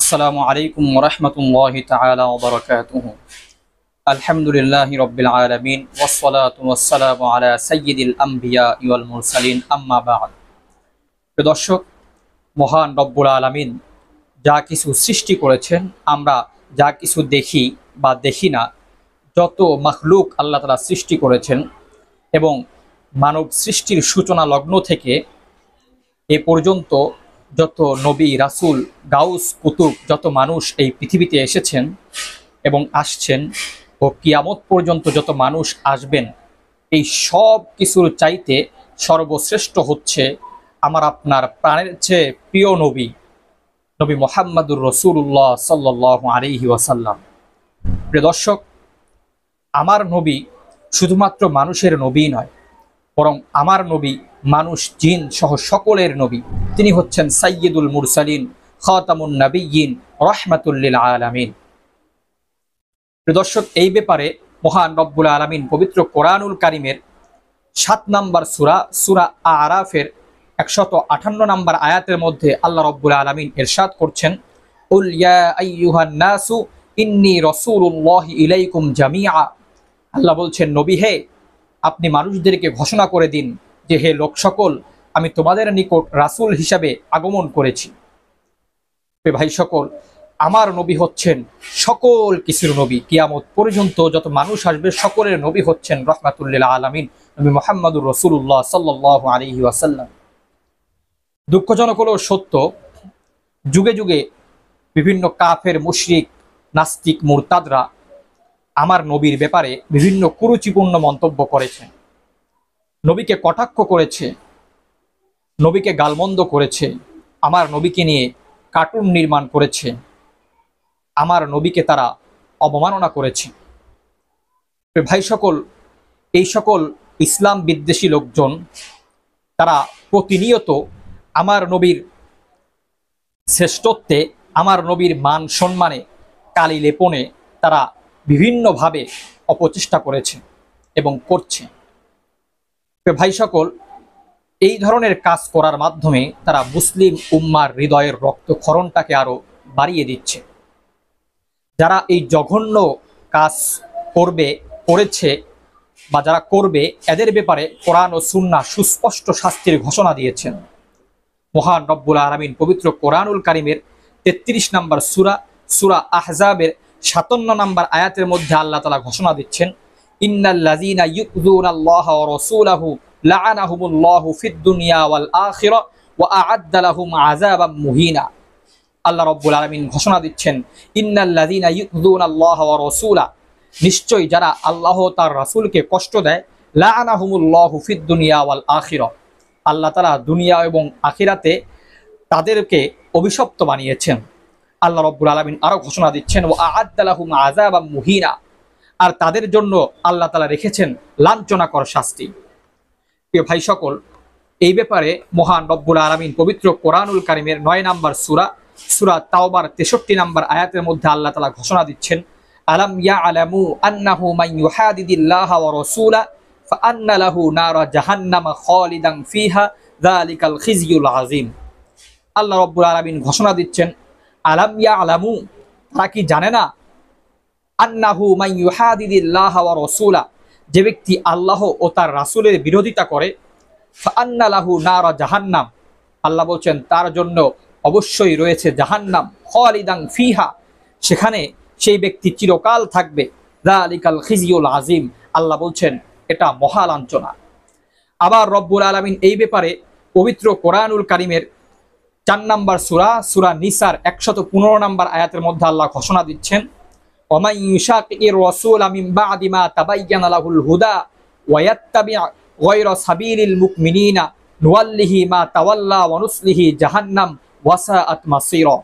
আসসালামু আলাইকুম ওয়া রাহমাতুল্লাহি তাআলা ওয়া বারাকাতুহু। আলহামদুলিল্লাহি রাব্বিল আলামিন ওয়াসসালাতু ওয়াসসালামু আলা সাইয়্যিদিল আমবিয়া ওয়াল মুরসালিন, আম্মা বা'দ। প্রিয় দর্শক, মহান রব্বুল আলামিন যা কিছু সৃষ্টি করেছেন, আমরা যা কিছু দেখি বা দেখি না, যত মাখলুক আল্লাহ তাআলা সৃষ্টি করেছেন এবং মানব সৃষ্টির সূচনা লগ্ন থেকে এ পর্যন্ত যত নবী, রাসূল, গাউস, কুতুব, যত মানুষ এই পৃথিবীতে এসেছেন এবং আসছেন ও কিয়ামত পর্যন্ত যত মানুষ আসবেন, এই সব কিছুর চাইতে সর্বশ্রেষ্ঠ হচ্ছে আমার আপনার প্রাণের চেয়ে প্রিয় নবী, নবী মুহাম্মদুর রাসূলুল্লাহ সাল্লাল্লাহু আলাইহি ওয়াসাল্লাম। প্রিয় দর্শক, আমার নবী শুধুমাত্র মানুষের নবী নয়, বরং আমার নবী মানুষ, জিন সহ সকলের নবী। তিনি হচ্ছেন সাইয়্যিদুল মুরসালিন, খাতামুন নবিয়্যিন, রাহমাতুল লিল আলামিন। প্রিয় দর্শক, এই ব্যাপারে মহান রব্বুল আলামিন পবিত্র কোরআনুল কারীমের 7 নম্বর সূরা আরাফের 158 নম্বর আয়াতের মধ্যে আল্লাহ রব্বুল আলামিন ইরশাদ করছেন, কুল ইয়া আইয়ুহান নাসু ইন্নী রাসূলুল্লাহি ইলাইকুম জামিআ। আল্লাহ বলছেন, নবী হে, আপনি মানুষদেরকে ঘোষণা করে দিন যে হে লোক সকল, আমি তোমাদের নিকট রাসূল হিসাবে আগমন করেছি। ভাই সকল, আমার নবী হচ্ছেন সকল কিছুর নবী। কিয়ামত পর্যন্ত যত মানুষ আসবে সকলের নবী হচ্ছেন রাহমাতুল লিল আলামিন, নবী মুহাম্মদুর রাসূলুল্লাহ সাল্লাল্লাহু আলাইহি ওয়াসাল্লাম। দুঃখজনক হলেও সত্য, যুগে যুগে বিভিন্ন কাফের, মুশরিক, নাস্তিক, মুরতাদরা আমার নবীর ব্যাপারে বিভিন্ন কুরুচিপূর্ণ মন্তব্য করেছে, নবীকে কটাক্ষ করেছে, নবীকে গালমন্দ করেছে, আমার নবীকে নিয়ে কার্টুন নির্মাণ করেছে, আমার নবীকে তারা অবমাননা করেছে। ভাই সকল, এই সকল ইসলাম বিদ্বেষী লোকজন তারা প্রতিনিয়ত আমার নবীর শ্রেষ্ঠত্বে, আমার নবীর মান সম্মানে কালি লেপনে তারা বিভিন্নভাবে অপচেষ্টা করেছে এবং করছে। ভাই সকল, এই ধরনের কাজ করার মাধ্যমে তারা মুসলিম উম্মার হৃদয়ের রক্তক্ষরণটাকে আরো বাড়িয়ে দিচ্ছে। যারা এই জঘন্য কাজ করেছে বা যারা করবে, এদের ব্যাপারে কোরআন ও সুন্নাহ সুস্পষ্ট শাস্তির ঘোষণা দিয়েছেন। মহান রব্বুল আলামিন পবিত্র কোরআনুল কারীমের 33 নম্বর সূরা আহজাবের 57 নম্বর আয়াতের মধ্যে আল্লাহ তাআলা ঘোষণা দিচ্ছেন, ইন্নাল্লাযীনা ইউযুনাল্লাহা ওয়া রাসূলাহু লাআনাহুমুল্লাহু ফিদ দুনিয়া ওয়াল আখিরাহ ওয়া আ'আদ্দা লাহুম আযাবাম মুহিনা। আল্লাহ রব্বুল আলামিন ঘোষণা দিচ্ছেন, ইন্নাল্লাযীনা ইউযুনাল্লাহা ওয়া রাসূলা, নিশ্চয়ই যারা আল্লাহ তার রাসূলকে কষ্ট দেয়, লাআনাহুমুল্লাহু ফিদ দুনিয়া ওয়াল আখিরাহ, আল্লাহ তাআলা দুনিয়া এবং আখিরাতে তাদেরকে অভিশপ্ত বানিয়েছেন। আল্লাহ রব্বুল আলামিন আরো ঘোষণা দিচ্ছেন, ওয়া আ'আদ্দা লাহুম আযাবাম মুহিনা, আর তাদের জন্য আল্লাহ তাআলা রেখেছেন লাঞ্ছনাকর শাস্তি। প্রিয় ভাই সকল, এই ব্যাপারে মহান রব্বুল আলামিন পবিত্র কোরআনুল কারীমের 9 নম্বর সূরা তাওবার 63 নম্বর আয়াতের মধ্যে আল্লাহ তাআলা ঘোষণা দিচ্ছেন, আলাম ইয়ালামু আন্নাহু মান ইউহাদিদিল্লাহা ওয়া রাসূলা ফাআন্না লাহু নারা জাহান্নামা খালিদান ফিহা যালিকাল খিজয়ুল আযীম। আল্লাহ রব্বুল আলামিন ঘোষণা দিচ্ছেন, আলাম ইয়ালামু, তারা কি জানে না, আন্নাহু মান ইউহাদিদিল্লাহা ওয়া রাসূলা, যে ব্যক্তি আল্লাহ ও তার রাসূলের বিরোধিতা করে, ফাআন্না লাহু নারা জাহান্নাম, আল্লাহ বলছেন তার জন্য অবশ্যই রয়েছে জাহান্নাম, খালিদান ফিহা, সেখানে সেই ব্যক্তি চিরকাল থাকবে, যালিকাল খিজয়ুল আযীম, আল্লাহ বলছেন এটা মহা লাঞ্ছনা। আবার রব্বুল আলামিন এই ব্যাপারে পবিত্র কোরআনুল কারীমের 4 নম্বর সূরা নিসার 115 নম্বর আয়াতের মধ্যে আল্লাহ ঘোষণা দিচ্ছেন, ওয়া ইউশাকির রাসূলা মিন বা'দি মা তাবায়্যানা লাহুল হুদা ওয়া ইয়াত্তাবি' গায়রা সাবিলিল মুমিনিনা নুওয়াল্লিহি মা তাওয়াল্লা ওয়া নুসলিহি জাহান্নাম ওয়া সাআত মাসীরা।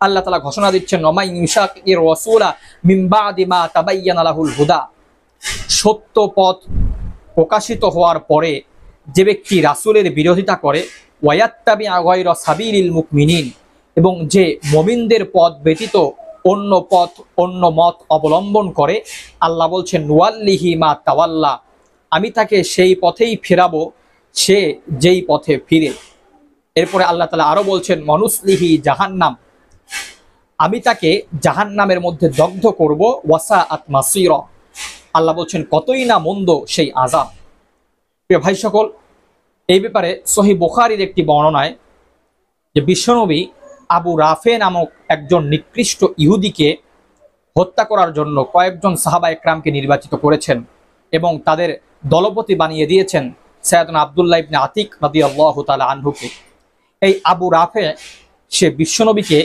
আল্লাহ তাআলা ঘোষণা দিচ্ছেন, ওয়া ইউশাকির রাসূলা মিন বা'দি মা তাবায়্যানা লাহুল হুদা, সত্য পথ প্রকাশিত হওয়ার পরে যে ব্যক্তি রাসূলের বিরোধিতা করে, ওয়া ইয়াত্তাবি' গায়রা সাবিলিল মুমিনিন, এবং যে মুমিনদের পথ ব্যতীত অন্য মত অবলম্বন করে, আল্লাহ বলছেন নুওয়াল্লিহি মা তাওয়াল্লা, আমি তাকে সেই পথেই ফেরাবো সে যেই পথে ফিরে। এরপরে আল্লাহ তাআলা আরো বলছেন, মনুসলিহি জাহান্নাম, আমি তাকে জাহান্নামের মধ্যে দগ্ধ করব, ওয়াসাআত মাসীরা। আল্লাহ বলছেন কতই না মন্দ সেই আযাব। প্রিয় ভাই সকল, এই ব্যাপারে সহিহ বুখারীর একটি বর্ণনায় যে বিশ্বনবী আবু রাফে নামক একজন নিকৃষ্ট ইহুদিকে হত্যা করার জন্য কয়েকজন সাহাবা একরামকে নির্বাচিত করেছেন এবং তাদের দলপতি বানিয়ে দিয়েছেন সাইয়েদনা আব্দুল্লাহ ইবনে আতিক রাদিয়াল্লাহু তাআলা আনহুকে। এই আবু রাফে সে বিশ্বনবীকে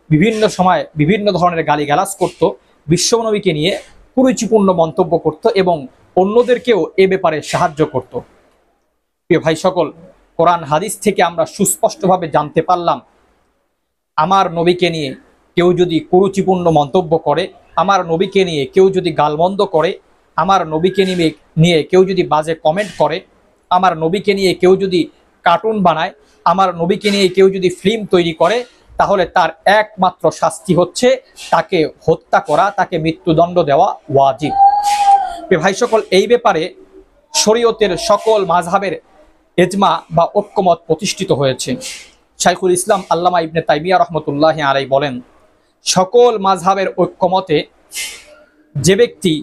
বিভিন্ন সময় বিভিন্ন ধরনের গালিগালাজ করত, বিশ্বনবীকে নিয়ে কুরুচিপূর্ণ মন্তব্য করত এবং অন্যদেরকেও এ ব্যাপারে সাহায্য করত। প্রিয় ভাই সকল, কোরআন হাদিস থেকে আমরা সুস্পষ্টভাবে জানতে পারলাম আমার নবীকে নিয়ে কেউ যদি কুরুচিপূর্ণ মন্তব্য করে, আমার নবীকে নিয়ে কেউ যদি গালমন্দ করে, আমার নবীকে নিয়ে কেউ যদি বাজে কমেন্ট করে, আমার নবীকে নিয়ে কেউ যদি কার্টুন বানায়, আমার নবীকে নিয়ে কেউ যদি ফিল্ম তৈরি করে, তাহলে তার একমাত্র শাস্তি হচ্ছে তাকে হত্যা করা, তাকে মৃত্যুদণ্ড দেওয়া ওয়াজিব। ভাই সকল, এই ব্যাপারে শরীয়তের সকল মাযহাবের ইজমা বা ঐক্যমত প্রতিষ্ঠিত হয়েছে। শাইখুল ইসলাম আল্লামা ইবনে তাইমিয়া রাহমাতুল্লাহি আলাইহি বলেন, সকল মাযহাবের ঐক্যমতে যে ব্যক্তি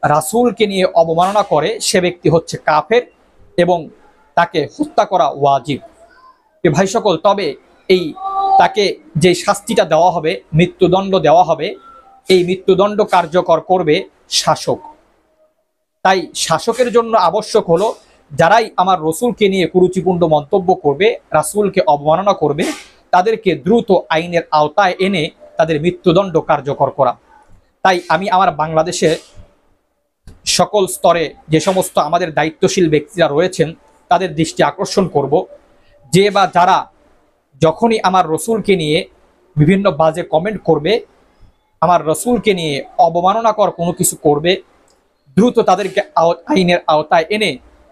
রাসূলকে নিয়ে অবমাননা করে সে ব্যক্তি হচ্ছে কাফের এবং তাকে হত্যা করা ওয়াজিব। ভাই সকল, তবে এই তাকে যে শাস্তিটা দেওয়া হবে, মৃত্যুদণ্ড দেওয়া হবে, এই মৃত্যুদণ্ড কার্যকর করবে শাসক। তাই শাসকের জন্য আবশ্যক হলো যারাই আমার রসুলকে নিয়ে কুরুচিপূর্ণ মন্তব্য করবে, রাসূলকে অবমাননা করবে, তাদেরকে দ্রুত আইনের আওতায় এনে তাদের মৃত্যুদণ্ড কার্যকর করা। তাই আমি আমার বাংলাদেশে সকল স্তরে যে সমস্ত আমাদের দায়িত্বশীল ব্যক্তিরা রয়েছেন তাদের দৃষ্টি আকর্ষণ করব, যে বা যারা যখনই আমার রসুলকে নিয়ে বিভিন্ন বাজে কমেন্ট করবে, আমার রসুলকে নিয়ে অবমাননাকর কোনো কিছু করবে, দ্রুত তাদেরকে আইনের আওতায় এনে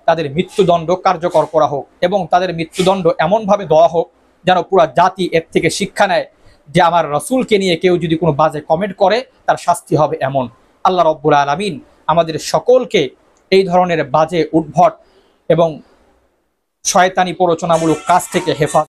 তাদের মৃত্যুদণ্ড কার্যকর করা হোক এবং তাদের মৃত্যুদণ্ড এমনভাবে দেওয়া হোক যেন পুরা জাতি এর থেকে শিক্ষা নেয় যে আমার রসুলকে নিয়ে কেউ যদি কোনো বাজে কমেন্ট করে তার শাস্তি হবে এমন। আল্লাহ রাব্বুল আলামিন আমাদের সকলকে এই ধরনের বাজে উদ্ভট এবং শয়তানি প্ররোচনামূলক কাজ থেকে হেফাজত